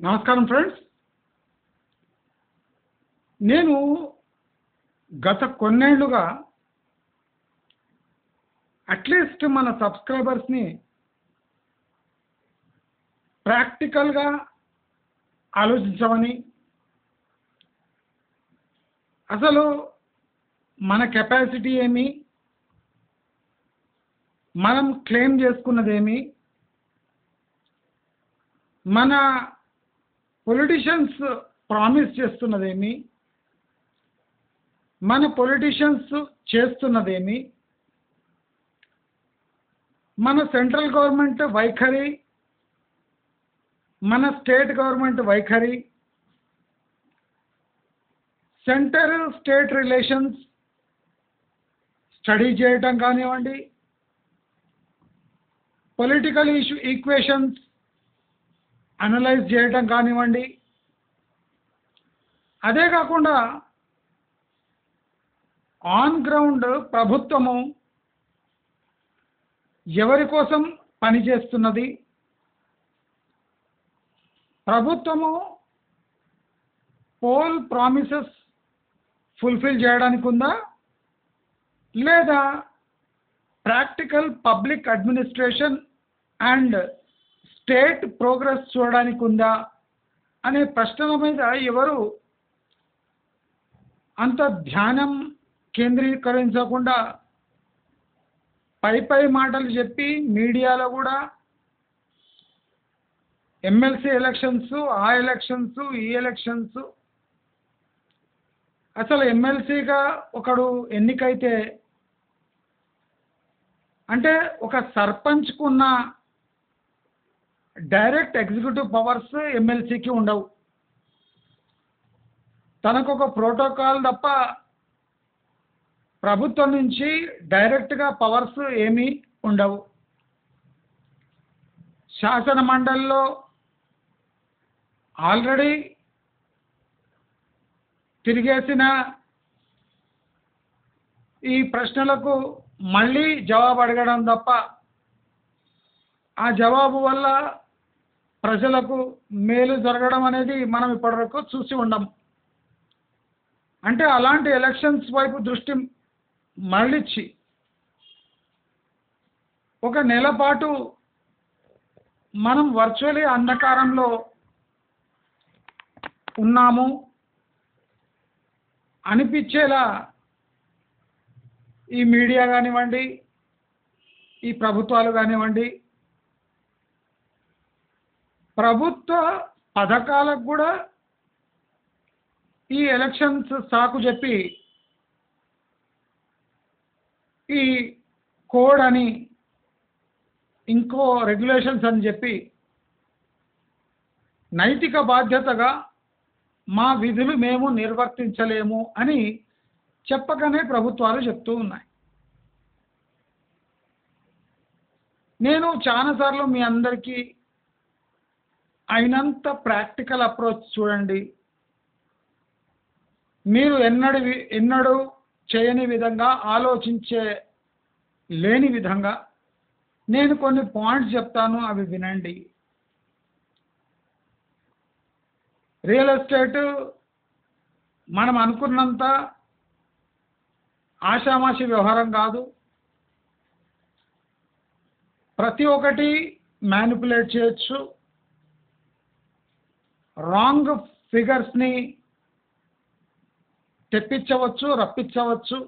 నమస్కారం ఫ్రెండ్స్. నేను గత కొన్నేళ్లుగా అట్లీస్ట్ మన సబ్స్క్రైబర్స్ని ప్రాక్టికల్గా ఆలోచించమని, అసలు మన కెపాసిటీ ఏమి, మనం క్లెయిమ్ చేసుకున్నదేమి, మన పొలిటీషియన్స్ ప్రామిస్ చేస్తున్నదేమి, మన పొలిటీషియన్స్ చేస్తున్నదేమి, మన సెంట్రల్ గవర్నమెంట్ వైఖరి, మన స్టేట్ గవర్నమెంట్ వైఖరి, సెంటర్ స్టేట్ రిలేషన్స్ స్టడీ చేయటం కానివ్వండి, పొలిటికల్ ఈక్వేషన్స్ అనలైజ్ చేయటం కానివ్వండి, అదే కాకుండా ఆన్ గ్రౌండ్ ప్రభుత్వము ఎవరి కోసం పనిచేస్తున్నది, ప్రభుత్వము పోల్ ప్రామిసెస్ ఫుల్ఫిల్ చేయడానికి ఉందా, లేదా practical public administration and state progress చూడడానికి ఉందా అనే ప్రశ్నల మీద ఎవరు అంత ధ్యానం కేంద్రీకరించకుండా పై మాటలు చెప్పి మీడియాలో కూడా ఎమ్మెల్సీ ఎలక్షన్స్, ఆ ఎలక్షన్స్, ఈ ఎలక్షన్స్, అసలు ఎమ్మెల్సీగా ఒకడు ఎన్నికైతే అంటే ఒక సర్పంచ్కున్న డైరెక్ట్ ఎగ్జిక్యూటివ్ పవర్స్ ఎమ్మెల్సీకి ఉండవు. తనకు ఒక ప్రోటోకాల్ తప్ప ప్రభుత్వం నుంచి డైరెక్ట్గా పవర్స్ ఏమీ ఉండవు. శాసన మండలిలో ఆల్రెడీ తిరిగేసిన ఈ ప్రశ్నలకు మళ్ళీ జవాబు అడగడం తప్ప ఆ జవాబు వల్ల ప్రజలకు మేలు జరగడం అనేది మనం ఇప్పటివరకు చూసి ఉండం. అంటే అలాంటి ఎలక్షన్స్ వైపు దృష్టి మరలిచ్చి ఒక నెల పాటు మనం వర్చువల్లీ అంధకారంలో ఉన్నాము అనిపించేలా ఈ మీడియా కానివ్వండి, ఈ ప్రభుత్వాలు కానివ్వండి, ప్రభుత్వ పథకాలకు కూడా ఈ ఎలక్షన్స్ సాకు చెప్పి ఈ కోడ్ అని ఇంకో రెగ్యులేషన్స్ అని చెప్పి నైతిక బాధ్యతగా మా విధులు మేము నిర్వర్తించలేము అని చెప్పకనే ప్రభుత్వాలు చెప్తూ ఉన్నాయి. నేను చాలాసార్లు మీ అందరికీ అయినంత ప్రాక్టికల్ అప్రోచ్ చూడండి, మీరు ఎన్నడూ చేయని విధంగా, ఆలోచించే లేని విధంగా నేను కొన్ని పాయింట్స్ చెప్తాను, అవి వినండి. రియల్ ఎస్టేట్ మనం అనుకున్నంత ఆషామాషి వ్యవహారం కాదు. ప్రతి ఒక్కటి మ్యానిపులేట్ చేయొచ్చు, రాంగ్ ఫిగర్స్ని తెప్పించవచ్చు, రప్పించవచ్చు.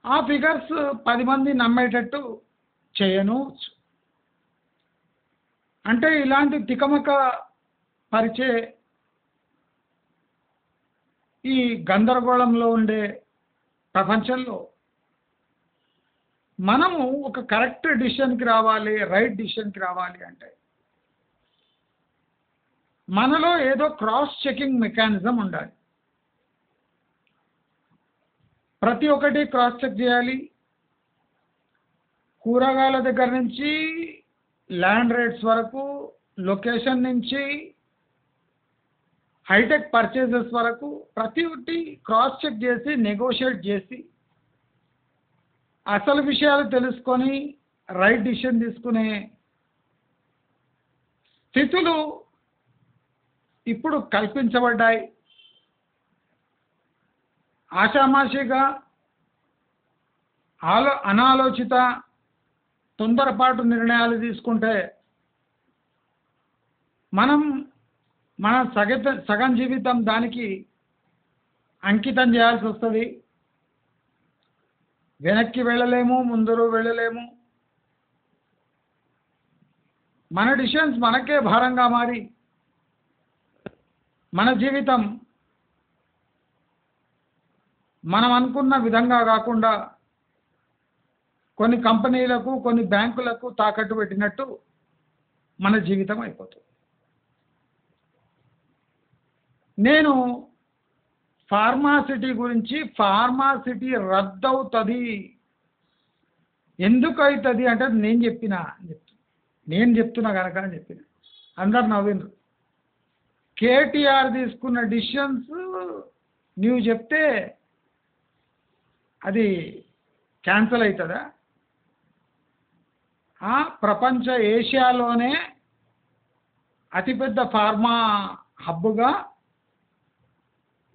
ఆ ఫిగర్స్ 10 మంది నమ్మేటట్టు చేయనువచ్చు. అంటే ఇలాంటి తికమక పరిచే ఈ గందరగోళంలో ఉండే ప్రపంచంలో మనము ఒక కరెక్ట్ డిసిషన్కి రావాలి, రైట్ డిసిషన్కి రావాలి అంటే మనలో ఏదో క్రాస్ చెకింగ్ మెకానిజం ఉండాలి. ప్రతి ఒక్కటి క్రాస్ చెక్ చేయాలి. కూరగాయల దగ్గర నుంచి ల్యాండ్ రేట్స్ వరకు, లొకేషన్ నుంచి హైటెక్ పర్చేజెస్ వరకు ప్రతి ఒక్కటి క్రాస్ చెక్ చేసి, నెగోషియేట్ చేసి, అసలు విషయాలు తెలుసుకొని రైట్ డిసిషన్ తీసుకునే స్థితులు ఇప్పుడు కల్పించబడ్డాయి. ఆషామాషిగా అనాలోచిత తొందరపాటు నిర్ణయాలు తీసుకుంటే మనం మన సగం జీవితం దానికి అంకితం చేయాల్సి వస్తుంది. వెనక్కి వెళ్ళలేము, ముందరు వెళ్ళలేము. మన డిసిషన్స్ మనకే భారంగా మారి మన జీవితం మనం అనుకున్న విధంగా కాకుండా కొన్ని కంపెనీలకు, కొన్ని బ్యాంకులకు తాకట్టు పెట్టినట్టు మన జీవితం అయిపోతుంది. నేను ఫార్మాసిటీ గురించి, ఫార్మాసిటీ రద్దవుతుంది ఎందుకు అవుతుంది అంటే నేను చెప్తున్నా కనుక అని చెప్పిన. అందరు నవ్విండ్రు. కేటీఆర్ తీసుకున్న డిసిషన్స్ నువ్వు చెప్తే అది క్యాన్సల్ అవుతుందా? ప్రపంచ ఏషియాలోనే అతిపెద్ద ఫార్మా హబ్గా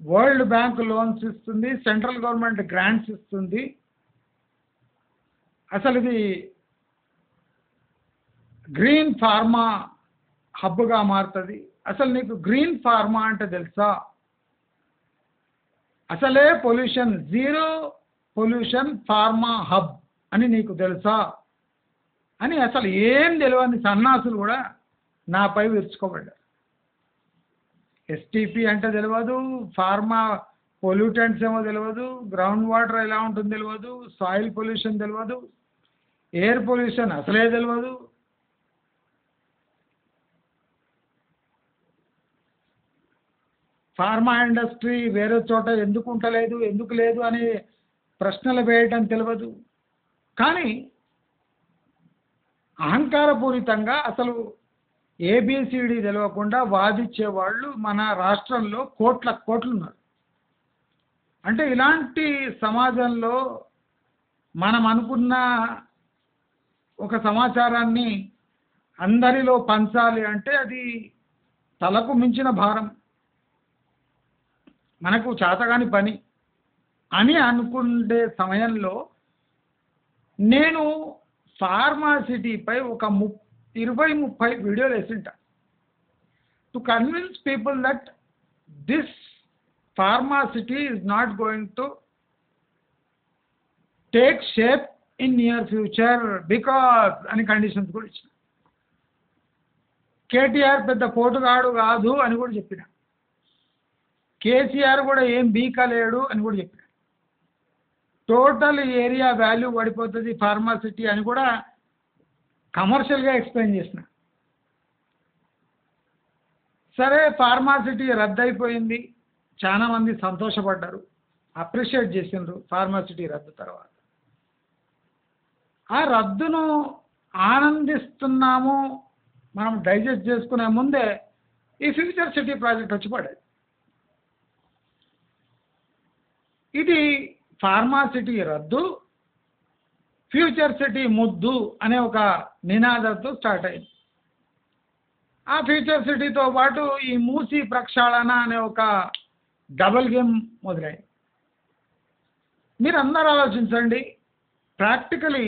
వరల్డ్ బ్యాంక్ లోన్స్ ఇస్తుంది, సెంట్రల్ గవర్నమెంట్ గ్రాంట్స్ ఇస్తుంది. అసలు ఇది గ్రీన్ ఫార్మా హబ్గా మారుతుంది. అసలు నీకు గ్రీన్ ఫార్మా అంటే తెలుసా? అసలే pollution, zero pollution pharma hub అని నీకు తెలుసా అని అసలు ఏం తెలియని సన్నాసులు కూడా నాపై విరుచుకోబడ్డారు. ఎస్టీపీ అంటే తెలియదు, ఫార్మా పొల్యూటెంట్స్ ఏమో తెలియదు, గ్రౌండ్ వాటర్ ఎలా ఉంటుందో తెలియదు, సాయిల్ పొల్యూషన్ తెలియదు, ఎయిర్ పొల్యూషన్ అసలే తెలియదు. ఫార్మా ఇండస్ట్రీ వేరే చోట ఎందుకు ఉండలేదు, ఎందుకు లేదు అని ప్రశ్నలు వేయటం తెలియదు. కానీ అహంకారపూరితంగా అసలు ఏబిసిడి తెలియకుండా వాదించేవాళ్ళు మన రాష్ట్రంలో కోట్లు ఉన్నారు. అంటే ఇలాంటి సమాజంలో మనం అనుకున్న ఒక సమాచారాన్ని అందరిలో పంచాలి అంటే అది తలకు మించిన భారం, మనకు చేతగాని పని అని అనుకునే సమయంలో నేను ఫార్మాసిటీపై ఒక 20-30 వీడియోలు వేసింటా to convince people that this pharma city is not going to take shape in near future because అని కండిషన్స్ కూడా ఇచ్చిన. కేటీఆర్ పెద్ద పోటుగాడు కాదు అని కూడా చెప్పిన. కేసీఆర్ కూడా ఏం బీకలేడు అని కూడా చెప్పిన. టోటల్ ఏరియా వాల్యూ పడిపోతుంది ఫార్మాసిటీ అని కూడా కమర్షియల్గా ఎక్స్ప్లెయిన్ చేసిన. సరే, ఫార్మాసిటీ రద్దయిపోయింది, చాలామంది సంతోషపడ్డారు, అప్రిషియేట్ చేసిండ్రు ఫార్మాసిటీ రద్దు తర్వాత. ఆ రద్దును ఆనందిస్తున్నాము మనం డైజెస్ట్ చేసుకునే ముందే ఈ ఫ్యూచర్ సిటీ ప్రాజెక్ట్ వచ్చి పడేది. ఇది ఫార్మాసిటీ రద్దు, ఫ్యూచర్ సిటీ ముద్దు అనే ఒక నినాదంతో స్టార్ట్ అయింది. ఆ ఫ్యూచర్ సిటీతో పాటు ఈ మూసీ ప్రక్షాళన అనే ఒక డబుల్ గేమ్ మొదలైంది. మీరు అందరూ ఆలోచించండి, ప్రాక్టికలీ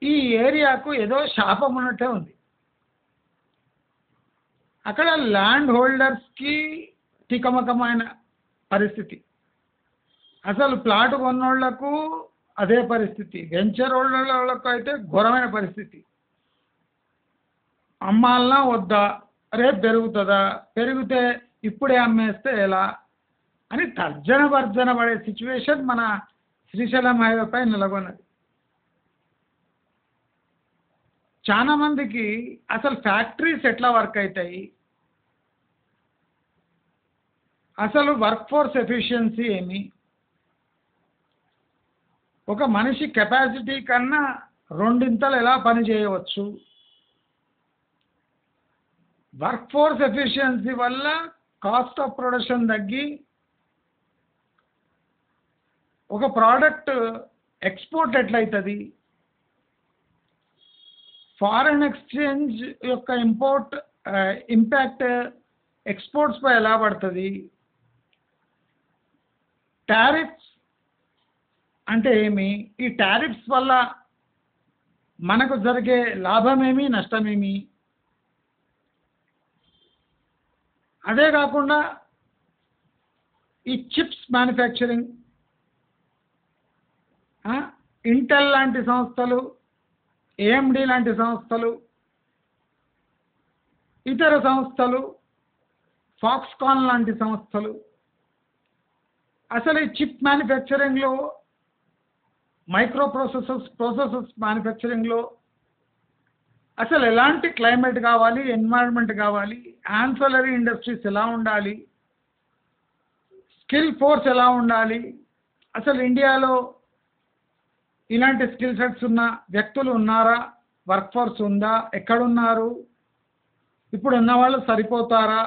ఈ ఏరియాకు ఏదో శాపం ఉన్నట్టే ఉంది. అక్కడ ల్యాండ్ హోల్డర్స్కి తికమకమైన పరిస్థితి, అసలు ప్లాట్ కొన్నోళ్లకు అదే పరిస్థితి, వెంచర్ హోల్డర్లకు అయితే ఘోరమైన పరిస్థితి. అమ్మాలనా వద్దా, రేపు పెరుగుతుందా, పెరిగితే ఇప్పుడే అమ్మేస్తే ఎలా అని తర్జన పడే సిచ్యువేషన్ మన శ్రీశైలం హైవేపై నెలకొన్నది. చాలా మందికి అసలు ఫ్యాక్టరీస్ ఎట్లా వర్క్ అవుతాయి, అసలు వర్క్ ఫోర్స్ ఎఫిషియన్సీ ఏమి, ఒక మనిషి కెపాసిటీ కన్నా రెండింతలు ఎలా పని చేయవచ్చు, వర్క్ ఫోర్స్ ఎఫిషియన్సీ వల్ల కాస్ట్ ఆఫ్ ప్రొడక్షన్ తగ్గి ఒక ప్రోడక్ట్ ఎక్స్పోర్ట్ ఎట్లయితుంది, ఫారెన్ ఎక్స్చేంజ్ యొక్క ఇంపాక్ట్ ఎక్స్పోర్ట్స్పై ఎలా పడుతుంది, టారిఫ్స్ అంటే ఏమి, ఈ టారిఫ్స్ వల్ల మనకు జరిగే లాభమేమి నష్టమేమి, అదే కాకుండా ఈ చిప్స్ మ్యానుఫ్యాక్చరింగ్, ఇంటెల్ లాంటి సంస్థలు, ఏఎండి లాంటి సంస్థలు, ఇతర సంస్థలు, ఫాక్స్కాన్ లాంటి సంస్థలు, అసలు ఈ చిప్ మ్యానుఫ్యాక్చరింగ్లో, ప్రాసెసర్స్ మ్యానుఫ్యాక్చరింగ్లో అసలు ఎలాంటి క్లైమేట్ కావాలి, ఎన్వైరన్మెంట్ కావాలి, యాన్సలరీ ఇండస్ట్రీస్ ఎలా ఉండాలి, స్కిల్ ఫోర్స్ ఎలా ఉండాలి, అసలు ఇండియాలో ఇలాంటి స్కిల్ సెట్స్ ఉన్న వ్యక్తులు ఉన్నారా, వర్క్ ఫోర్స్ ఉందా, ఎక్కడున్నారు, ఇప్పుడు ఉన్న వాళ్ళు సరిపోతారా.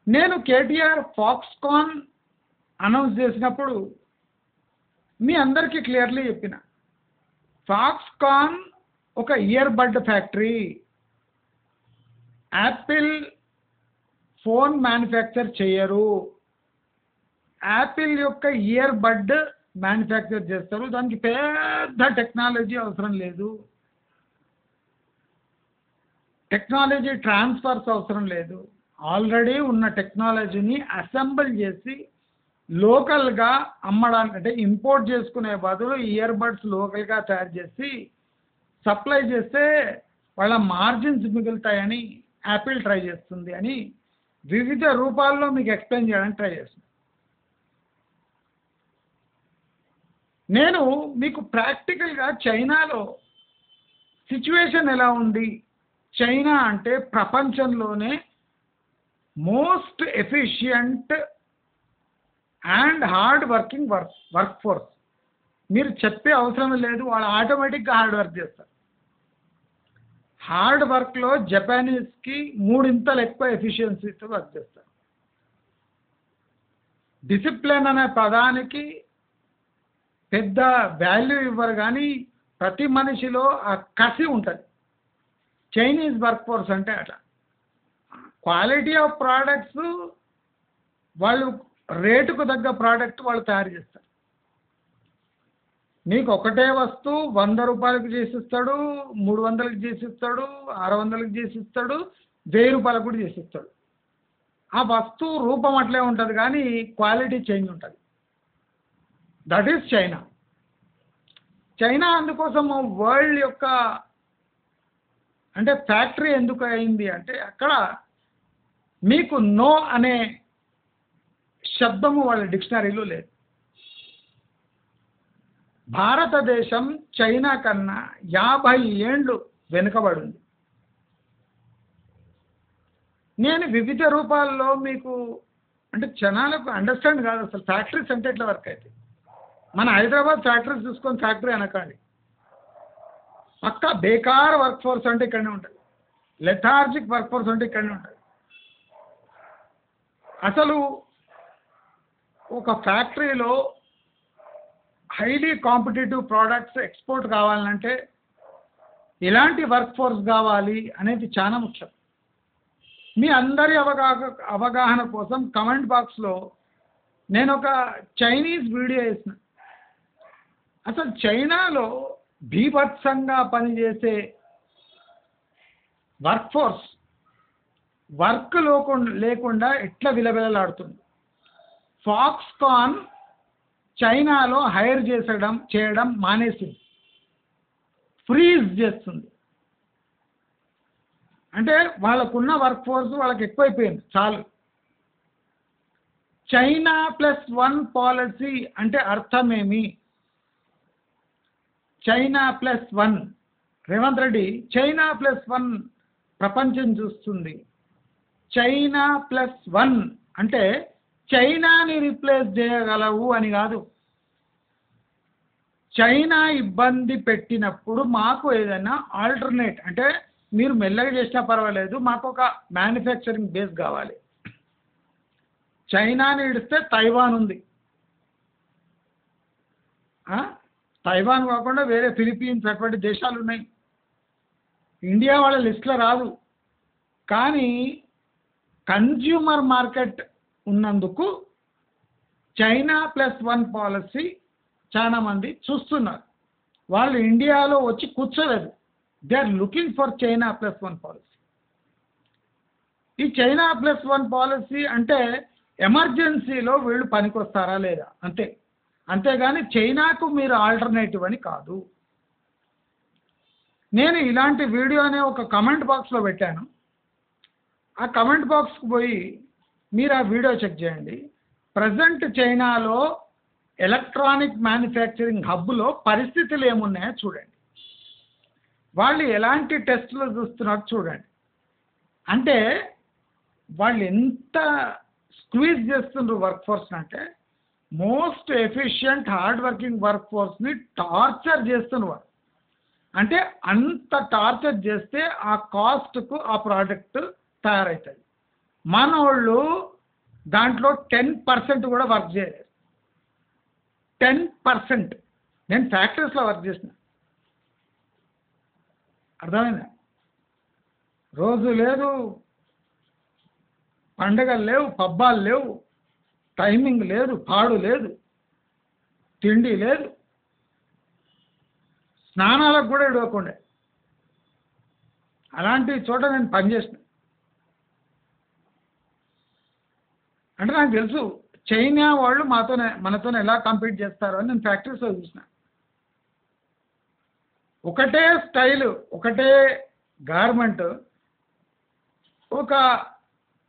నేను కేటీఆర్ ఫాక్స్కాన్ అనౌన్స్ చేసినప్పుడు మీ అందరికీ క్లియర్లీ చెప్పిన, ఫాక్స్కాన్ ఒక ear bud factory, Apple phone manufacture చేయరు, యాపిల్ యొక్క ఇయర్ బడ్ మ్యానుఫ్యాక్చర్ చేస్తారు, దానికి పెద్ద టెక్నాలజీ అవసరం లేదు, టెక్నాలజీ ట్రాన్స్ఫర్స్ అవసరం లేదు, ఆల్రెడీ ఉన్న టెక్నాలజీని అసెంబుల్ చేసి లోకల్గా అమ్మడానికి, అంటే ఇంపోర్ట్ చేసుకునే బదులు ఇయర్ బడ్స్ లోకల్గా తయారు చేసి సప్లై చేస్తే వాళ్ళ మార్జిన్స్ మిగులుతాయని యాపిల్ ట్రై చేస్తుంది అని వివిధ రూపాల్లో మీకు ఎక్స్ప్లెయిన్ చేయడానికి ట్రై చేస్తున్నాను. నేను మీకు ప్రాక్టికల్గా చైనాలో సిచ్యువేషన్ ఎలా ఉంది, చైనా అంటే ప్రపంచంలోనే most efficient and hard working work force. మీరు చెప్పే అవసరం లేదు, వాళ్ళు ఆటోమేటిక్గా హార్డ్ వర్క్ చేస్తారు. హార్డ్ వర్క్లో జపానీస్కి 3 ఇంతలు ఎక్కువ ఎఫిషియన్సీతో వర్క్ చేస్తారు. డిసిప్లిన్ అనే పదానికి పెద్ద వాల్యూ ఇవ్వరు, కానీ ప్రతి మనిషిలో ఆ కసి ఉంటుంది. చైనీస్ వర్క్ ఫోర్స్ అంటే అట్లా క్వాలిటీ ఆఫ్ ప్రోడక్ట్స్, వాళ్ళు రేటుకు తగ్గ ప్రోడక్ట్ వాళ్ళు తయారు చేస్తారు. మీకు ఒకటే వస్తువు 100 రూపాయలకు చేసిస్తాడు, 300కి చేసిస్తాడు, 600కి చేసిస్తాడు, 1000 రూపాయలకు కూడా చేసిస్తాడు. ఆ వస్తువు రూపం అట్లే ఉంటుంది కానీ క్వాలిటీ చేంజ్ ఉంటుంది. That is China. చైనా అందుకోసం వరల్డ్ యొక్క అంటే ఫ్యాక్టరీ ఎందుకు అయింది అంటే అక్కడ మీకు నో అనే శబ్దము వాళ్ళ డిక్షనరీలో లేదు. భారతదేశం చైనా కన్నా 50 ఏండ్లు వెనుకబడింది. నేను వివిధ రూపాల్లో మీకు అంటే జనాలకు అండర్స్టాండ్ కాదు అసలు ఫ్యాక్టరీస్ అంటే ఎట్లా వర్క్ అవుతాయి. మన హైదరాబాద్ ఫ్యాక్టరీస్ చూసుకొని ఫ్యాక్టరీ అనకండి, పక్కా బేకార్ వర్క్ ఫోర్స్ అంటే ఇక్కడనే ఉంటుంది, లెథార్జిక్ వర్క్ ఫోర్స్ అంటే ఇక్కడనే ఉంటుంది. అసలు ఒక ఫ్యాక్టరీలో హైలీ కాంపిటేటివ్ ప్రోడక్ట్స్ ఎక్స్పోర్ట్ కావాలంటే ఎలాంటి వర్క్ ఫోర్స్ కావాలి అనేది చాలా ముఖ్యం. మీ అందరి అవగాహన కోసం కమెంట్ బాక్స్లో నేను ఒక చైనీస్ వీడియో వేసిన. అసలు చైనాలో బీభత్సంగా పనిచేసే వర్క్ ఫోర్స్ వర్క్ లేకుండా ఎట్లా విలవిలలాడుతుంది. ఫాక్స్కాన్ చైనాలో హైర్ చేయడం మానేసింది, ఫ్రీజ్ చేస్తుంది. అంటే వాళ్ళకున్న వర్క్ ఫోర్స్ వాళ్ళకి ఎక్కువైపోయింది చాలు. చైనా +1 పాలసీ అంటే అర్థమేమి? చైనా +1 రేవంత్ రెడ్డి చైనా +1 ప్రపంచం చూస్తుంది. చైనా +1 అంటే చైనాని రీప్లేస్ చేయగలవు అని కాదు. చైనా ఇబ్బంది పెట్టినప్పుడు మాకు ఏదైనా ఆల్టర్నేట్ అంటే మీరు మెల్లగా చేసినా పర్వాలేదు, మాకు ఒక మ్యానుఫ్యాక్చరింగ్ బేస్ కావాలి. చైనాని ఇడిస్తే తైవాన్ ఉంది, తైవాన్ కాకుండా వేరే ఫిలిప్పీన్స్ అటువంటి దేశాలు ఉన్నాయి. ఇండియా వాళ్ళ లిస్ట్లో రాదు. కానీ కన్జ్యూమర్ మార్కెట్ ఉన్నందుకు China+1 పాలసీ చాలామంది చూస్తున్నారు. వాళ్ళు ఇండియాలో వచ్చి కూర్చోలేదు. They are looking for China+1 policy. ఈ China+1 పాలసీ అంటే ఎమర్జెన్సీలో వీళ్ళు పనికొస్తారా లేదా అంతే. అంతేగాని చైనాకు మీరు ఆల్టర్నేటివ్ అని కాదు. నేను ఇలాంటి వీడియోనే ఒక కమెంట్ బాక్స్లో పెట్టాను. ఆ కమెంట్ బాక్స్కి పోయి మీరు ఆ వీడియో చెక్ చేయండి. ప్రజెంట్ చైనాలో ఎలక్ట్రానిక్ మ్యానుఫ్యాక్చరింగ్ హబ్లో పరిస్థితులు ఏమున్నాయో చూడండి. వాళ్ళు ఎలాంటి టెస్టులు చూస్తున్నారో చూడండి. అంటే వాళ్ళు ఎంత స్క్వీజ్ చేస్తున్నారు వర్క్ ఫోర్స్ అంటే most efficient hard working work ఫోర్స్ని టార్చర్ చేస్తున్నారు. అంటే అంత టార్చర్ చేస్తే ఆ కాస్ట్కు ఆ ప్రోడక్ట్ తయారవుతుంది. మన వాళ్ళు దాంట్లో 10% కూడా వర్క్ చేయలేరు. 10%. నేను ఫ్యాక్టరీస్లో వర్క్ చేసిన. అర్థమైందా? రోజు లేదు, పండగలు లేవు, పబ్బాలు లేవు, టైమింగ్ లేదు, పాడు లేదు, తిండి లేదు, స్నానాలకు కూడా ఇడవకుండా అలాంటి చోట నేను పనిచేసిన. అంటే నాకు తెలుసు చైనా వాళ్ళు మనతో ఎలా కంపీట్ చేస్తారో అని నేను ఫ్యాక్టరీస్లో చూసిన. ఒకటే స్టైలు, ఒకటే గార్మెంట్ ఒక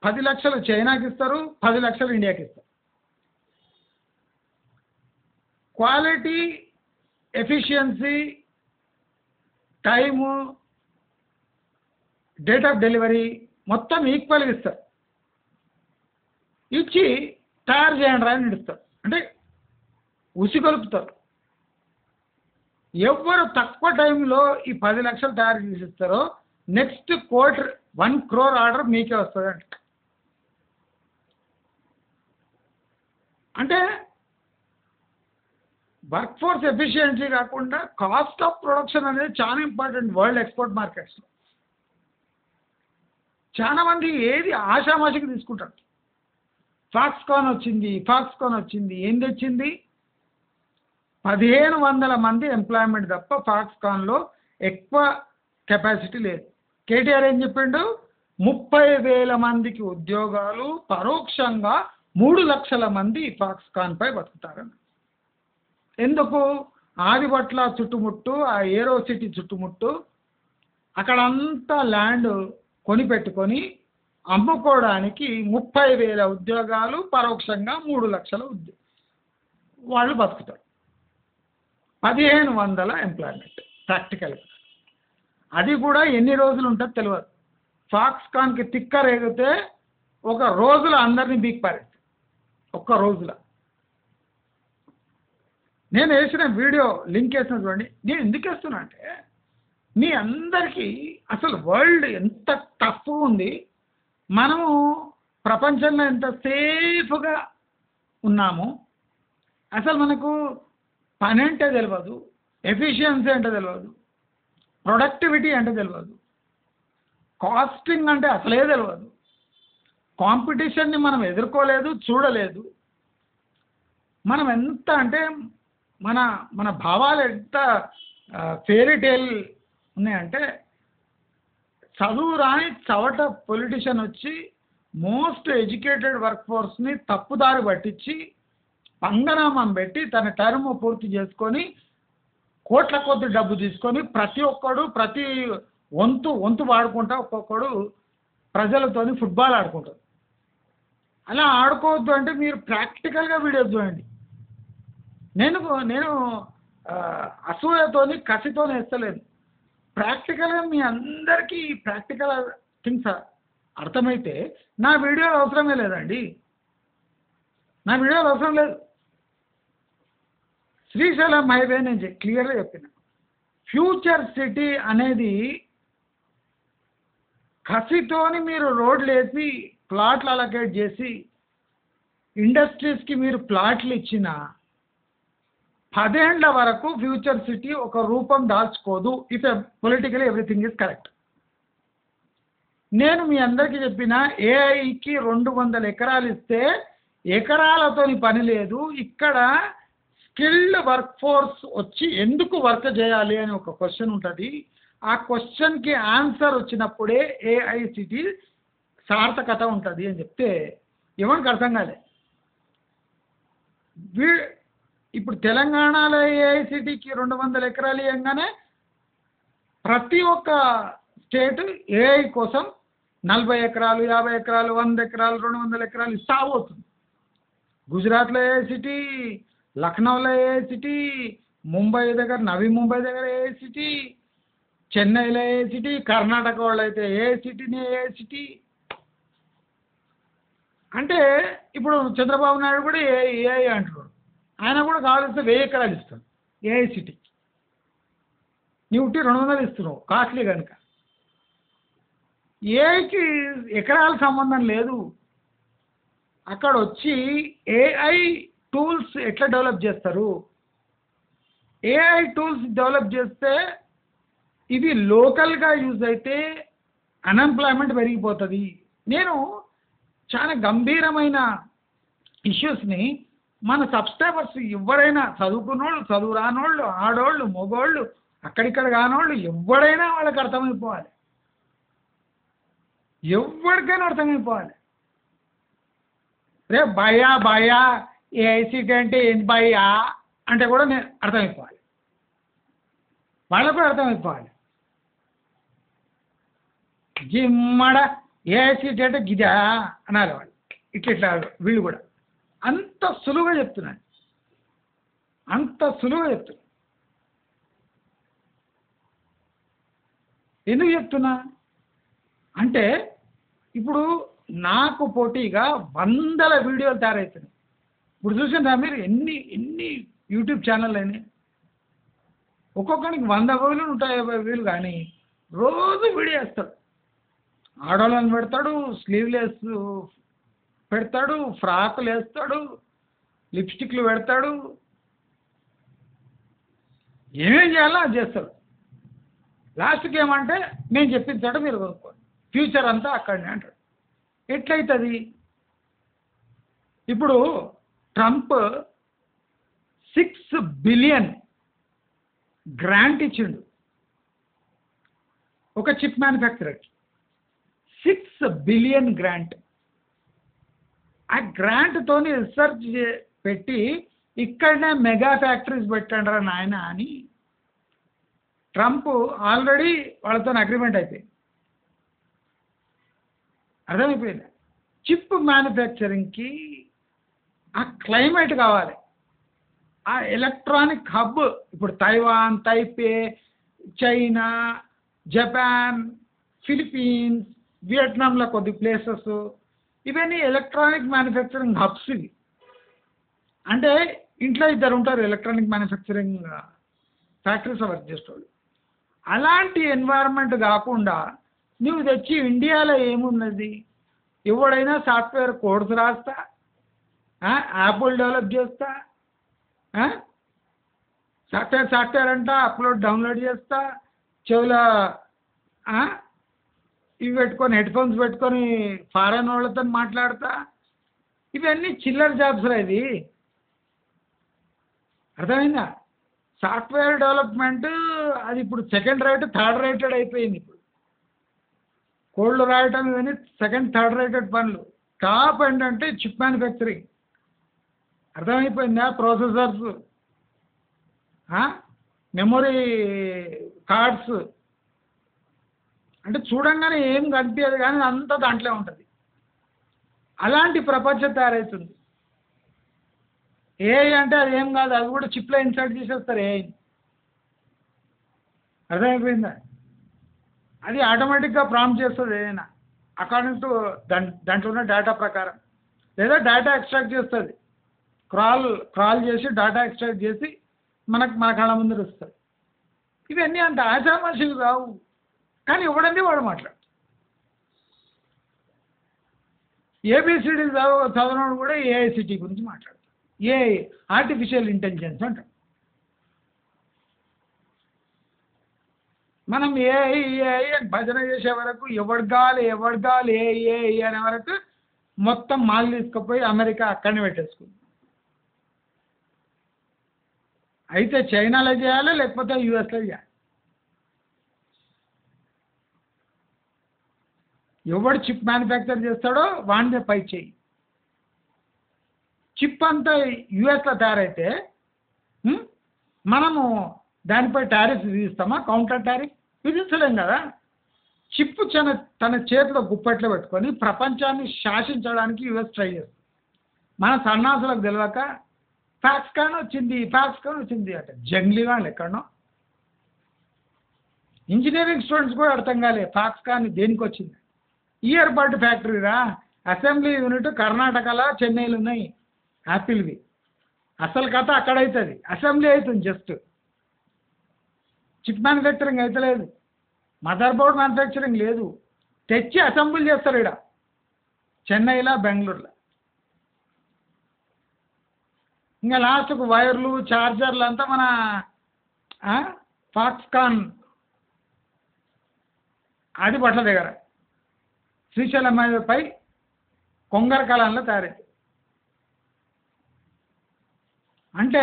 10 లక్షలు చైనాకి ఇస్తారు, 10 లక్షలు ఇండియాకి ఇస్తారు. Quality, efficiency, time, date of delivery మొత్తం ఈక్వల్గా ఇస్తారు. ఇచ్చి తయారు చేయండి రా అని ఇస్తారు. అంటే ఉసిగొలుపుతారు. ఎవరు తక్కువ టైంలో ఈ 10 లక్షలు తయారు చేసి ఇస్తారో నెక్స్ట్ క్వార్టర్ 1 crore ఆర్డర్ మీకే వస్తుంది అంట. అంటే వర్క్ ఫోర్స్ ఎఫిషియన్సీ కాకుండా కాస్ట్ ఆఫ్ ప్రొడక్షన్ అనేది చాలా ఇంపార్టెంట్ వరల్డ్ ఎక్స్పోర్ట్ మార్కెట్స్లో. చాలామంది ఏది ఆషామాషికి తీసుకుంటారు. ఫాక్స్కాన్ వచ్చింది, ఏం తెచ్చింది? 1500 మంది ఎంప్లాయ్మెంట్ తప్ప ఫాక్స్కాన్లో ఎక్కువ కెపాసిటీ లేదు. కేటీఆర్ ఏం చెప్పిండు? 30,000 మందికి ఉద్యోగాలు, పరోక్షంగా 3 లక్షల మంది ఫాక్స్కాన్పై బతుకుతారని. ఎందుకు? ఆదిబట్ల చుట్టుముట్టు, ఆ ఏరో సిటీ చుట్టుముట్టు అక్కడంతా ల్యాండ్ కొనిపెట్టుకొని అమ్ముకోవడానికి 30,000 ఉద్యోగాలు, పరోక్షంగా 3 లక్షల వాళ్ళు బతుకుతారు. 1500 ఎంప్లాయ్మెంట్ ప్రాక్టికల్గా. అది కూడా ఎన్ని రోజులు ఉంటుందో తెలియదు. ఫాక్స్కాన్కి తిక్క రేగితే ఒక రోజులో అందరినీ బీక్ పారేస్తుంది. ఒక్క రోజులో. నేను వేసిన వీడియో లింక్ వేసిన చూడండి. నేను ఎందుకు వేస్తున్నా అంటే మీ అందరికీ అసలు వరల్డ్ ఎంత టఫ్గా ఉంది, మనము ప్రపంచంలో ఎంత సేఫ్గా ఉన్నాము, అసలు మనకు పని అంటే తెలియదు, ఎఫిషియన్సీ అంటే తెలియదు, ప్రొడక్టివిటీ అంటే తెలియదు, కాస్టింగ్ అంటే అసలే తెలియదు, కాంపిటీషన్ని మనం ఎదుర్కోలేదు, చూడలేదు. మనం ఎంత అంటే మన భావాలు ఎంత ఫెయిరీ టేల్ ఉన్నాయంటే చదువు రాని చవట పొలిటీషియన్ వచ్చి మోస్ట్ ఎడ్యుకేటెడ్ వర్క్ ఫోర్స్ని తప్పుదారి పట్టించి పంగనామం పెట్టి తన టర్మ్ పూర్తి చేసుకొని కోట్ల కొద్ది డబ్బు తీసుకొని ప్రతి ఒక్కడు ప్రతి వంతు వాడుకుంటా ఒక్కొక్కడు ప్రజలతోని ఫుట్బాల్ ఆడుకుంటారు. అలా ఆడుకోవద్దు అంటే మీరు ప్రాక్టికల్గా వీడియోస్ చూడండి. నేను అసూయతోని కసితోని వేస్తలేను. ప్రాక్టికల్గా మీ అందరికీ ప్రాక్టికల్ థింగ్స్ అర్థమైతే నా వీడియోలు అవసరమే లేదండి. నా వీడియోలు అవసరం లేదు. శ్రీశైలం హైవే నేను క్లియర్గా చెప్పిన. ఫ్యూచర్ సిటీ అనేది కసితోని మీరు రోడ్లు వేసి ప్లాట్లు అలొకేట్ చేసి ఇండస్ట్రీస్కి మీరు ప్లాట్లు ఇచ్చిన 10 ఏళ్ల వరకు ఫ్యూచర్ సిటీ ఒక రూపం దాల్చుకోదు if politically everything is correct. నేను మీ అందరికీ చెప్పిన ఏఐకి 200 ఎకరాలు ఇస్తే ఎకరాలతోని పని లేదు, ఇక్కడ స్కిల్డ్ వర్క్ ఫోర్స్ వచ్చి ఎందుకు వర్క్ చేయాలి అని ఒక క్వశ్చన్ ఉంటుంది. ఆ క్వశ్చన్కి ఆన్సర్ వచ్చినప్పుడే ఏఐసిటీ సార్థకత ఉంటుంది అని చెప్తే ఎవరికి అర్థం కాలే. ఇప్పుడు తెలంగాణలో ఏఐసిటీకి 200 ఎకరాలు ఇవ్వగానే ప్రతి ఒక్క స్టేట్ ఏఐ కోసం 40 ఎకరాలు, 50 ఎకరాలు, 100 ఎకరాలు, 200 ఎకరాలు ఇస్తా పోతుంది. గుజరాత్లో ఏఐసిటీ, లక్నోలో ఏఐసిటీ, ముంబై దగ్గర నవీ ముంబై దగ్గర ఏఐసిటీ, చెన్నైలో ఏఐసిటీ, కర్ణాటక వాళ్ళు అయితే ఏఐసిటీనే ఏఐసిటీ. అంటే ఇప్పుడు చంద్రబాబు నాయుడు కూడా ఏఐ అంటున్నాడు. ఆయన కూడా కావాల్సిన 1000 ఎకరాలు ఇస్తాడు ఏఐసిటీకి. నీవు 200 ఇస్తున్నావు కాస్ట్లీ కనుక. ఏఐకి ఎకరాల సంబంధం లేదు. అక్కడ వచ్చి ఏఐ టూల్స్ ఎట్లా డెవలప్ చేస్తారు, ఏఐ టూల్స్ డెవలప్ చేస్తే ఇవి లోకల్గా యూజ్ అయితే అన్ఎంప్లాయ్మెంట్ పెరిగిపోతుంది. నేను చాలా గంభీరమైన ఇష్యూస్ని మన సబ్స్క్రైబర్స్ ఎవరైనా చదువుకున్నోళ్ళు, చదువు రానోళ్ళు, ఆడోళ్ళు, మగోళ్ళు, అక్కడిక్కడ కానోళ్ళు ఎవడైనా వాళ్ళకి అర్థమైపోవాలి, ఎవరికైనా అర్థమైపోవాలి. రే భయా భయా ఏఐసిటీ అంటే ఏంటి భయ్యా అంటే కూడా నేను అర్థమైపోవాలి, వాళ్ళకు కూడా అర్థమైపోవాలి. జిమ్మడ ఏఐసిటీ అంటే గిదా అనాలి వాళ్ళు, ఇట్లా వీళ్ళు కూడా. అంత సులువుగా చెప్తున్నాను, అంత సులువుగా చెప్తున్నా. ఎందుకు చెప్తున్నా అంటే ఇప్పుడు నాకు పోటీగా 100 వీడియోలు తయారవుతున్నాయి. ఇప్పుడు చూసినా మీరు ఎన్ని యూట్యూబ్ ఛానల్ అయినాయి. ఒక్కొక్కరికి 100 వేలు 150 వేలు కానీ రోజు వీడియో వేస్తాడు. ఆడవాళ్ళని పెడతాడు, స్లీవ్లెస్ పెడతాడు, ఫ్రాకులు వేస్తాడు, లిప్స్టిక్లు పెడతాడు, ఏమేం చేయాలో అది చేస్తాడు. లాస్ట్కి ఏమంటే నేను చెప్పించాడు మీరు కొనుక్కోండి, ఫ్యూచర్ అంతా అక్కడనే అంటాడు. ఎట్లయితుంది? ఇప్పుడు ట్రంప్ 6 బిలియన్ గ్రాంట్ ఇచ్చిండు ఒక చిప్ మ్యానుఫ్యాక్చరర్కి. 6 billion grant. ఆ గ్రాంట్తోని రీసెర్చ్ పెట్టి ఇక్కడనే మెగా ఫ్యాక్టరీస్ పెట్టండి నాయన అని ట్రంప్ ఆల్రెడీ వాళ్ళతో అగ్రిమెంట్ అయిపోయింది. అర్థమైపోయింది. చిప్ మ్యానుఫ్యాక్చరింగ్కి ఆ క్లైమేట్ కావాలి, ఆ ఎలక్ట్రానిక్ హబ్. ఇప్పుడు Taiwan, Taipei, China, Japan, Philippines, వియట్నాంలో కొద్ది ప్లేసెస్, ఇవన్నీ ఎలక్ట్రానిక్ మ్యానుఫ్యాక్చరింగ్ హబ్స్. ఇవి అంటే ఇంట్లో 2 ఉంటారు ఎలక్ట్రానిక్ మ్యానుఫ్యాక్చరింగ్ ఫ్యాక్టరీస్ వర్క్ చేసేవాళ్ళు. అలాంటి ఎన్వైరన్మెంట్ కాకుండా నువ్వు తెచ్చి ఇండియాలో ఏమున్నది? ఎవడైనా సాఫ్ట్వేర్ కోడ్స్ రాస్తా, యాప్లు డెవలప్ చేస్తా, సాఫ్ట్వేర్ అంట అప్లోడ్ డౌన్లోడ్ చేస్తా, చెవుల ఇవి పెట్టుకొని హెడ్ఫోన్స్ పెట్టుకొని ఫారెన్ వాళ్ళతో మాట్లాడతా. ఇవన్నీ చిల్లర జాబ్స్ రా. ఇది అర్థమైందా? సాఫ్ట్వేర్ డెవలప్మెంట్ అది ఇప్పుడు సెకండ్ రేట్, థర్డ్ రేటెడ్ అయిపోయింది. ఇప్పుడు కోడ్లు రాయటం ఇవన్నీ సెకండ్, థర్డ్ రేటెడ్ పనులు. టాప్ ఏంటంటే చిప్ మ్యానుఫ్యాక్చరింగ్. అర్థమైపోయిందా? ప్రాసెసర్స్, మెమొరీ కార్డ్స్, అంటే చూడంగానే ఏం కనిపించదు కానీ అంతా దాంట్లో ఉంటుంది. అలాంటి ప్రపంచం తయారవుతుంది. ఏఐ అంటే అది ఏం కాదు, అది కూడా చిప్లో ఇన్సర్ట్ చేసేస్తారు ఏఐని. అర్థమైపోయిందా? అది ఆటోమేటిక్గా ప్రాంప్ట్ చేస్తుంది ఏదైనా అకార్డింగ్ టు దాంట్లో ఉన్న డేటా ప్రకారం, లేదా డేటా ఎక్స్ట్రాక్ట్ చేస్తుంది. క్రాల్ చేసి డేటా ఎక్స్ట్రాక్ట్ చేసి మన కళ్ళ ముందర వస్తుంది. ఇవన్నీ అంత ఆశామాషిలు కావు, కానీ ఎవడండి వాడు మాట్లాడు. ఏబిసిడీలు చదవనోడు కూడా ఏఐసిటీ గురించి మాట్లాడతాడు. ఆర్టిఫిషియల్ ఇంటెలిజెన్స్ అంటాడు. మనం ఏ భజన చేసే వరకు ఎవడు కావాలి ఏ అనే వరకు మొత్తం మాల్ తీసుకుపోయి అమెరికా అక్కడనే పెట్టేసుకుంది. అయితే చైనాలో చేయాలి, లేకపోతే యూఎస్లో చేయాలి. ఎవడు చిప్ మ్యానుఫ్యాక్చర్ చేస్తాడో వాడినే పై చేయి. చిప్ అంతా యూఎస్లో తయారైతే మనము దానిపై టారిఫ్ విధిస్తామా? కౌంటర్ టారిఫ్ విధించలేం కదా. చిప్ తన చేతిలో గుప్పెట్లో పెట్టుకొని ప్రపంచాన్ని శాసించడానికి యూఎస్ ట్రై చేస్తుంది. మన సన్నాసులకు తెలియక ఫాక్స్కాన్ వచ్చింది అంటే జంగ్లీగా ఎక్కడనో. ఇంజనీరింగ్ స్టూడెంట్స్ కూడా అర్థం కాలే ఫాక్స్కాన్ దేనికి వచ్చింది. ఇయర్ బడ్ ఫ్యాక్టరీరా, అసెంబ్లీ యూనిట్ కర్ణాటకలో చెన్నైలో ఉన్నాయి యాపిల్వి. అసలు కథ అక్కడ అవుతుంది, అసెంబ్లీ అవుతుంది. జస్ట్ చిప్ మ్యానుఫ్యాక్చరింగ్ అయితే లేదు, మదర్ బోర్డ్ మ్యానుఫ్యాక్చరింగ్ లేదు. తెచ్చి అసెంబ్లీ చేస్తారు ఇక్కడ చెన్నైలో, బెంగళూరులో. ఇంకా లాస్ట్కు వైర్లు చార్జర్లు అంతా మన ఫాక్స్కాన్ అది బట్ల దగ్గర శ్రీశైలం పై కొంగర కాలంలో తయారైంది. అంటే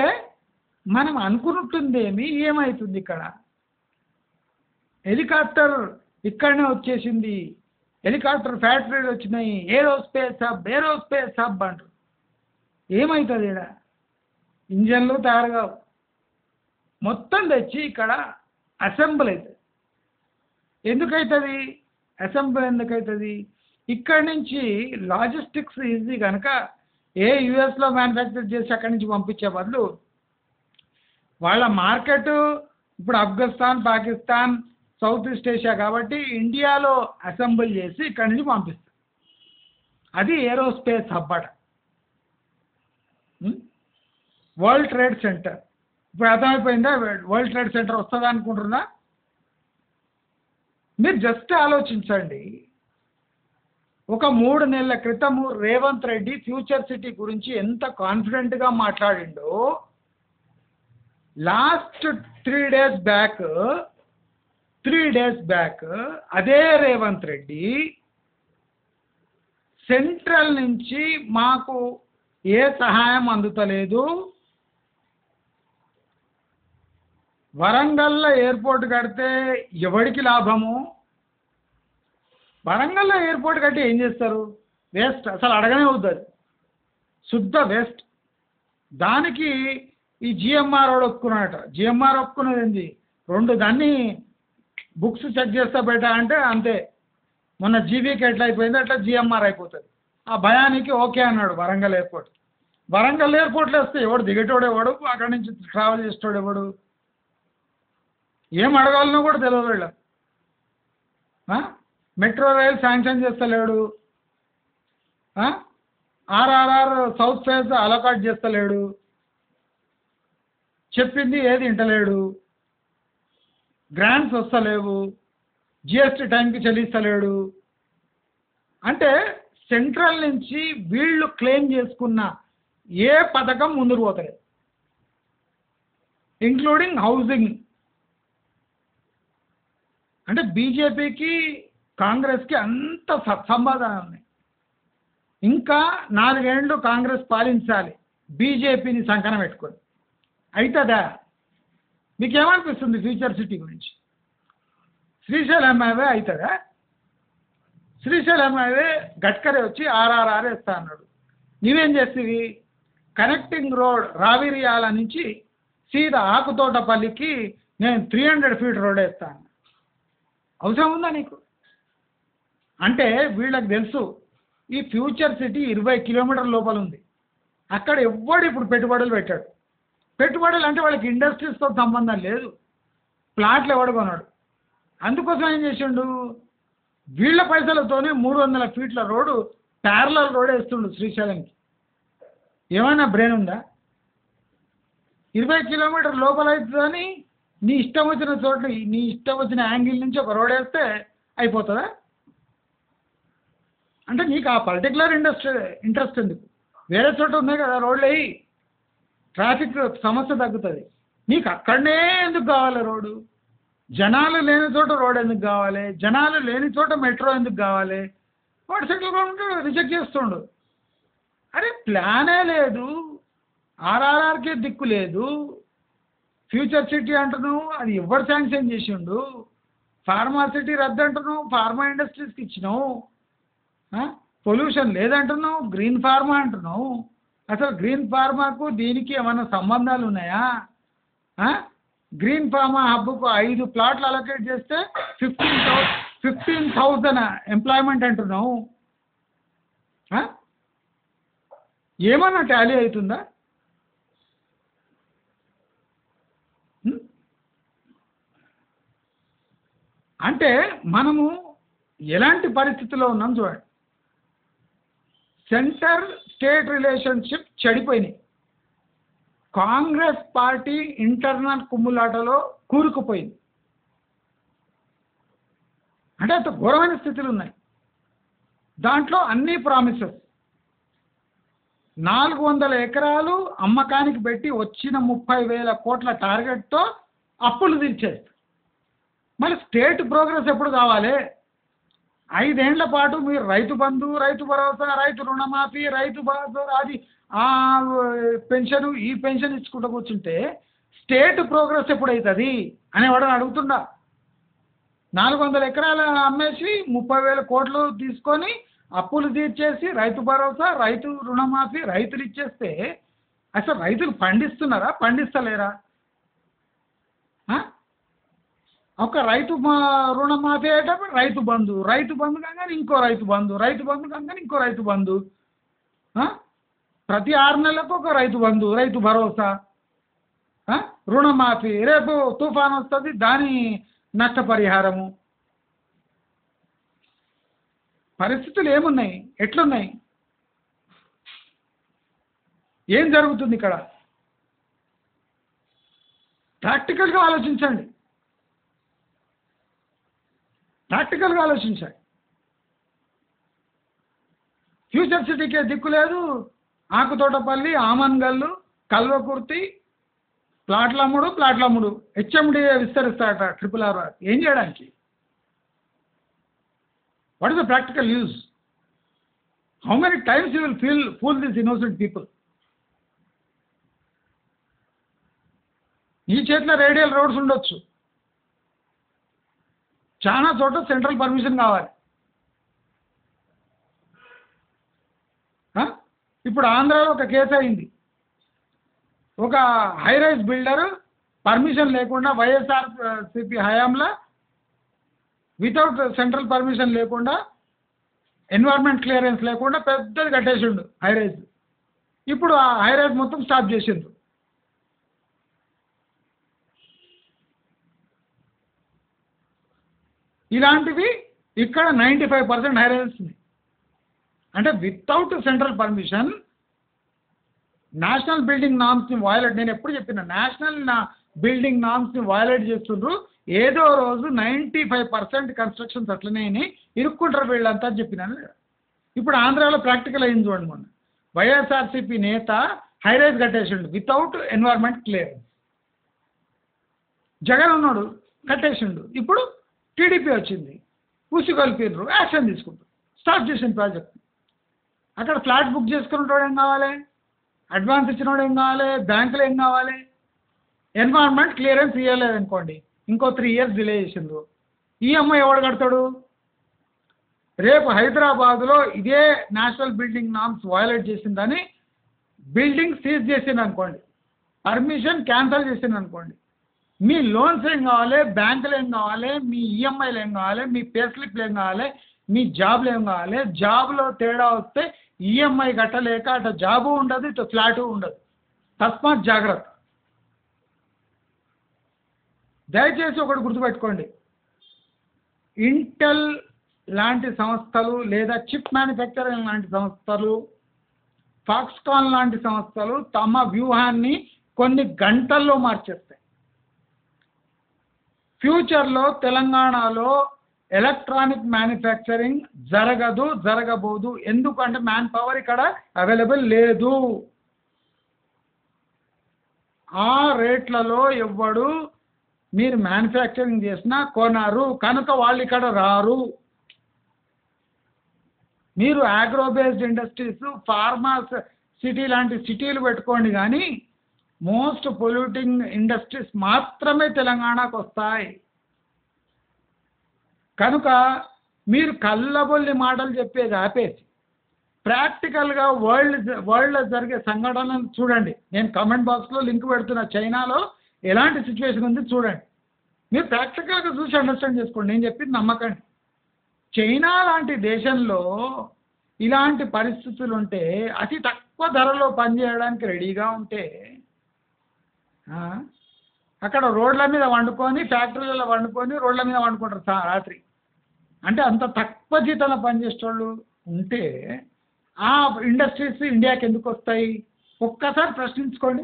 మనం అనుకున్నట్టుందేమి ఏమవుతుంది ఇక్కడ. హెలికాప్టర్ ఇక్కడనే వచ్చేసింది, హెలికాప్టర్ ఫ్యాక్టరీలు వచ్చినాయి, ఏరోస్పేస్ హబ్ అంటారు. ఏమవుతుంది ఇక్కడ? ఇంజన్లు తయారు కావు, మొత్తం తెచ్చి ఇక్కడ అసెంబుల్ అవుతుంది. ఎందుకవుతుంది అసెంబుల్? ఎందుకవుతుంది? ఇక్కడి నుంచి లాజిస్టిక్స్ ఈజీ కనుక యూఎస్లో మ్యానుఫ్యాక్చర్ చేసి అక్కడి నుంచి పంపించే బదులు వాళ్ళ మార్కెట్ ఇప్పుడు Afghanistan, Pakistan, south east Asia కాబట్టి ఇండియాలో అసెంబుల్ చేసి ఇక్కడి నుంచి పంపిస్తారు. అది ఏరోస్పేస్ హబ్ అట. వరల్డ్ ట్రేడ్ సెంటర్ ఇప్పుడు అర్థమైపోయిందా? వరల్డ్ ట్రేడ్ సెంటర్ వస్తుందా అనుకుంటున్నా? మీరు జస్ట్ ఆలోచించండి. ఒక 3 నెలల క్రితము రేవంత్ రెడ్డి ఫ్యూచర్ సిటీ గురించి ఎంత కాన్ఫిడెంట్గా మాట్లాడిండో, లాస్ట్ 3 డేస్ బ్యాక్ అదే రేవంత్ రెడ్డి సెంట్రల్ నుంచి మాకు ఏ సహాయం అందుతలేదు, వరంగల్లో ఎయిర్పోర్ట్ కడితే ఎవరికి లాభము, వరంగల్లో ఎయిర్పోర్ట్ కట్టి ఏం చేస్తారు? వేస్ట్, అసలు అడగనే అవుతుంది, శుద్ధ వేస్ట్. దానికి ఈ జిఎంఆర్ వాడు ఒప్పుకున్నాడట. జిఎంఆర్ ఒప్పుకున్నది ఏంది? 2 దాన్ని బుక్స్ చెక్ చేస్తా బయట అంటే అంతే. మొన్న జీవీకి ఎట్లా అయిపోయింది అట్లా జిఎంఆర్ అయిపోతుంది. ఆ భయానికి ఓకే అన్నాడు వరంగల్ ఎయిర్పోర్ట్. వరంగల్ ఎయిర్పోర్ట్లో వస్తే ఎవడు దిగేటోడు ఎవడు, అక్కడి నుంచి ట్రావెల్ చేసేటోడు ఎవడు, ఏం అడగాలనో కూడా తెలియదు వీళ్ళ. మెట్రో రైల్ శాంక్షన్ చేస్తలేడు, ఆర్ఆర్ఆర్ సౌత్ ఫేజ్ అలకాట్ చేస్తలేడు, చెప్పింది ఏది వింటలేడు, గ్రాంట్స్ వస్తలేవు, జిఎస్టీ టైంకి చెల్లిస్తలేడు. అంటే సెంట్రల్ నుంచి వీళ్ళు క్లెయిమ్ చేసుకున్న ఏ పథకం ముందుకు పోతలేదు, ఇంక్లూడింగ్ హౌసింగ్. అంటే బీజేపీకి కాంగ్రెస్కి అంత సత్సంబంధాలు ఉన్నాయి. ఇంకా 4 ఏళ్ళు కాంగ్రెస్ పాలించాలి బీజేపీని సంకనం పెట్టుకొని. అవుతుందా? మీకేమనిపిస్తుంది ఫ్యూచర్ సిటీ గురించి? శ్రీశైలం హైవే అవుతుందా? శ్రీశైలం హైవే గడ్కరీ వచ్చి ఆర్ఆర్ఆర్ వేస్తా అన్నాడు. నీవేం చేస్తేవి? కనెక్టింగ్ రోడ్ రావిరియాల నుంచి సీదా ఆకుతోటపల్లికి నేను 300 ఫీట్ రోడ్ వేస్తాను. అవసరం ఉందా నీకు? అంటే వీళ్ళకి తెలుసు ఈ ఫ్యూచర్ సిటీ 20 కిలోమీటర్ల లోపల ఉంది. అక్కడ ఎవ్వడు ఇప్పుడు పెట్టుబడులు పెట్టాడు. పెట్టుబడులు అంటే వాళ్ళకి ఇండస్ట్రీస్తో సంబంధం లేదు, ప్లాట్లు ఎవడు కొన్నాడు. అందుకోసం ఏం చేసిండు? వీళ్ళ పైసలతోనే 300 ఫీట్ల రోడ్డు ప్యారలల్ రోడ్ వేస్తుండు శ్రీశైలంకి. ఏమైనా బ్రెయిన్ ఉందా? 20 కిలోమీటర్ లోపల అవుతుందని నీ ఇష్టం వచ్చిన చోట్ల నీ ఇష్టం వచ్చిన యాంగిల్ నుంచి ఒక రోడ్ వేస్తే అయిపోతుందా? అంటే నీకు ఆ పర్టికులర్ ఇంట్రెస్ట్ ఎందుకు? వేరే చోట ఉన్నాయి కదా రోడ్లు అయ్యి, ట్రాఫిక్ సమస్య తగ్గుతుంది. నీకు అక్కడనే ఎందుకు కావాలి రోడ్డు? జనాలు లేని చోట రోడ్ ఎందుకు కావాలి, జనాలు లేని చోట మెట్రో ఎందుకు కావాలి, వాడు సెంట్రల్ గవర్నమెంట్ రిజెక్ట్ చేస్తుండు. అరే ప్లానే లేదు, ఆర్ఆర్ఆర్కే దిక్కు లేదు, ఫ్యూచర్ సిటీ అంటున్నావు అది ఎవరు శాంక్షన్ చేసిండు, ఫార్మా సిటీ రద్దు అంటున్నావు ఫార్మా ఇండస్ట్రీస్కి ఇచ్చినావు, పొల్యూషన్ లేదంటున్నావు గ్రీన్ ఫార్మా అంటున్నావు. అసలు గ్రీన్ ఫార్మాకు దీనికి ఏమైనా సంబంధాలు ఉన్నాయా? గ్రీన్ ఫార్మా హబ్కు 5 ప్లాట్లు అలొకేట్ చేస్తే 15,000 ఎంప్లాయ్మెంట్ అంటున్నావు. ఏమన్నా టాలీ అవుతుందా? అంటే మనము ఎలాంటి పరిస్థితిలో ఉన్నాం చూడండి. సెంటర్ స్టేట్ రిలేషన్షిప్ చెడిపోయినాయి. కాంగ్రెస్ పార్టీ ఇంటర్నల్ కుమ్ములాటలో కూరుకుపోయింది. అంటే అంత ఘోరమైన స్థితిలో ఉన్నాయి. దాంట్లో అన్ని ప్రామిసెస్ 400 ఎకరాలు అమ్మకానికి పెట్టి వచ్చిన 30,000 కోట్ల టార్గెట్తో అప్పులు తీర్చేస్తారు. మళ్ళీ స్టేట్ ప్రోగ్రెస్ ఎప్పుడు కావాలి? 5 ఏళ్ల పాటు మీరు రైతు బంధు, రైతు భరోసా, రైతు రుణమాఫీ, రైతు భరోసా, అది పెన్షన్ ఈ పెన్షన్ ఇచ్చుకుంటూ కూర్చుంటే స్టేట్ ప్రోగ్రెస్ ఎప్పుడవుతుంది అనేవాడని అడుగుతుండా. 400 ఎకరాలు అమ్మేసి 30,000 కోట్లు తీసుకొని అప్పులు తీర్చేసి రైతు భరోసా, రైతు రుణమాఫీ రైతులు ఇచ్చేస్తే అసలు రైతులు పండిస్తున్నారా, పండిస్తలేరా? ఒక రైతు రుణమాఫీ అయ్యేటప్పుడు రైతు బంధు, రైతు బంధు కాగానే ఇంకో రైతు బంధు, రైతు బంధు కాగానే ఇంకో రైతు బంధు, ప్రతి 6 నెలలకు ఒక రైతు బంధు, రైతు భరోసా, రుణమాఫీ, రేపు తుఫాన్ వస్తుంది దాని నష్టపరిహారము. పరిస్థితులు ఏమున్నాయి, ఎట్లున్నాయి, ఏం జరుగుతుంది ఇక్కడ? ప్రాక్టికల్గా ఆలోచించండి, ప్రాక్టికల్గా ఆలోచించండి. ఫ్యూచర్ సిటీకే దిక్కు లేదు. ఆకుతోటపల్లి, ఆమన్గల్లు, కల్వకుర్తి ప్లాట్లమ్ముడు హెచ్ఎండి విస్తరిస్తాడట RRR. ఏం చేయడానికి? What is the practical use? How many times you will fool this innocent people? ఈ చేతిలో రేడియల్ రోడ్స్ ఉండొచ్చు, చాలా చోట్ల సెంట్రల్ పర్మిషన్ కావాలి. ఇప్పుడు ఆంధ్రాలో ఒక కేసు అయింది. ఒక హైరైజ్ బిల్డర్ పర్మిషన్ లేకుండా వైఎస్ఆర్సీపీ హయాంలో వితౌట్ సెంట్రల్ పర్మిషన్ లేకుండా ఎన్వైర్న్మెంట్ క్లియరెన్స్ లేకుండా పెద్దది కట్టేసిండు హైరైజ్. ఇప్పుడు ఆ హైరైజ్ మొత్తం స్టాప్ చేసిండ్రు. ఇలాంటివి ఇక్కడ 95% హైరైజెస్ ఉన్నాయి. అంటే without central permission national building నామ్స్ని వయలేట్, నేను ఎప్పుడు చెప్పిన నేషనల్ బిల్డింగ్ నామ్స్ని వయలేట్ చేస్తుండ్రు. ఏదో రోజు 95% కన్స్ట్రక్షన్స్ అట్లనే ఇరుక్కుంటారు వీళ్ళంతా చెప్పినాను. ఇప్పుడు ఆంధ్రాలో ప్రాక్టికల్ అయింది చూడండి. మొన్న వైఎస్ఆర్సీపీ నేత హైరైజ్ కట్టేసిండు వితౌట్ ఎన్వైర్న్మెంట్ క్లియరెన్స్. జగన్ ఉన్నాడు కట్టేసిండు. ఇప్పుడు టీడీపీ వచ్చింది, పూసికొల్పినరు, యాక్షన్ తీసుకుంటారు, స్టార్ట్ చేసిన ప్రాజెక్ట్. అక్కడ ఫ్లాట్ బుక్ చేసుకున్నవాడు ఏం కావాలి, అడ్వాన్స్ ఇచ్చినవాడు ఏం కావాలి, బ్యాంకులు ఏం కావాలి? ఎన్వైర్న్మెంట్ క్లియరెన్స్ ఇవ్వలేదు అనుకోండి, ఇంకో 3 years డిలే చేసిండ్రు. ఈఎంఐ ఎవడు కడతాడు? రేపు హైదరాబాద్లో ఇదే నేషనల్ బిల్డింగ్ నామ్స్ వయలేట్ చేసిందని బిల్డింగ్ సీజ్ చేసింది అనుకోండి, పర్మిషన్ క్యాన్సిల్ చేసింది అనుకోండి, మీ లోన్స్ ఏం కావాలి, బ్యాంకులు ఏం కావాలి, మీ ఈఎంఐలు ఏం కావాలి, మీ పే స్లిప్లు ఏం కావాలి, మీ జాబ్లు ఏం కావాలి? జాబ్లో తేడా వస్తే ఈఎంఐ కట్టలేక అటు జాబు ఉండదు, ఇటు ఫ్లాటు ఉండదు. తస్మాత్ జాగ్రత్త. దయచేసి ఒకటి గుర్తుపెట్టుకోండి, ఇంటెల్ లాంటి సంస్థలు లేదా చిప్ మ్యానుఫ్యాక్చరింగ్ లాంటి సంస్థలు, ఫాక్స్కాన్ లాంటి సంస్థలు తమ వ్యూహాన్ని కొన్ని గంటల్లో మార్చేస్తాయి. ఫ్యూచర్లో తెలంగాణలో ఎలక్ట్రానిక్ మ్యానుఫ్యాక్చరింగ్ జరగబోదు. ఎందుకంటే మ్యాన్ పవర్ ఇక్కడ అవైలబుల్ లేదు. ఆ రేట్లలో ఎవ్వడు మీరు మ్యానుఫ్యాక్చరింగ్ చేసినా కొనరు, కనుక వాళ్ళు ఇక్కడ రారు. మీరు agro based industries, pharma city లాంటి సిటీలు పెట్టుకోండి, కానీ మోస్ట్ పొల్యూటింగ్ ఇండస్ట్రీస్ మాత్రమే తెలంగాణకు వస్తాయి. కనుక మీరు కళ్ళబొల్లి మాటలు చెప్పేది ఆపేసి ప్రాక్టికల్గా వరల్డ్లో జరిగే సంఘటనలను చూడండి. నేను కమెంట్ బాక్స్లో లింక్ పెడుతున్న, చైనాలో ఎలాంటి సిచ్యువేషన్ ఉంది చూడండి. మీరు ప్రాక్టికల్గా చూసి అండర్స్టాండ్ చేసుకోండి. నేను చెప్పింది నమ్మకండి. చైనా లాంటి దేశంలో ఇలాంటి పరిస్థితులు ఉంటే, అతి తక్కువ ధరలో పనిచేయడానికి రెడీగా ఉంటే, అక్కడ రోడ్ల మీద వండుకొని, ఫ్యాక్టరీలలో వండుకొని రోడ్ల మీద వండుకుంటారు రాత్రి. అంటే అంత తక్కువ జీతంలో పనిచేసేవాళ్ళు ఉంటే ఆ ఇండస్ట్రీస్ ఇండియాకి ఎందుకు వస్తాయి? ఒక్కసారి ప్రశ్నించుకోండి.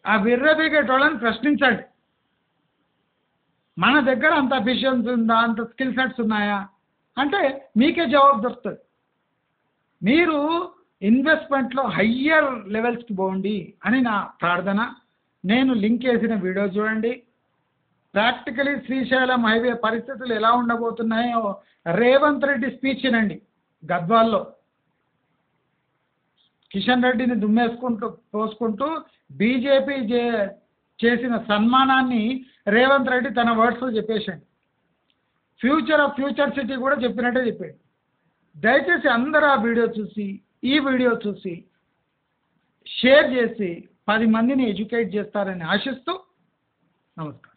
ఆ విర్రబీగేటోళ్ళని ప్రశ్నించండి. మన దగ్గర అంత ఎఫిషియన్సీ ఉందా, అంత స్కిల్ సెట్స్ ఉన్నాయా అంటే మీకే జవాబు దొరుకుతుంది. మీరు ఇన్వెస్ట్మెంట్లో హయ్యర్ లెవెల్స్కి పోండి అని నా ప్రార్థన. నేను లింక్ వేసిన వీడియో చూడండి. ప్రాక్టికలీ శ్రీశైలం హైవే పరిస్థితులు ఎలా ఉండబోతున్నాయో రేవంత్ రెడ్డి స్పీచ్ వినండి. గద్వాల్లో కిషన్ రెడ్డిని పోసుకుంటూ బీజేపీ చేసిన సన్మానాన్ని రేవంత్ రెడ్డి తన వర్డ్స్లో చెప్పేశాడు. ఫ్యూచర్ సిటీ కూడా చెప్పినట్టే చెప్పాడు. దయచేసి అందరూ ఆ వీడియో చూసి, ఈ వీడియో చూసి షేర్ చేసి 10 మందిని ఎడ్యుకేట్ చేస్తారని ఆశిస్తూ నమస్కారం.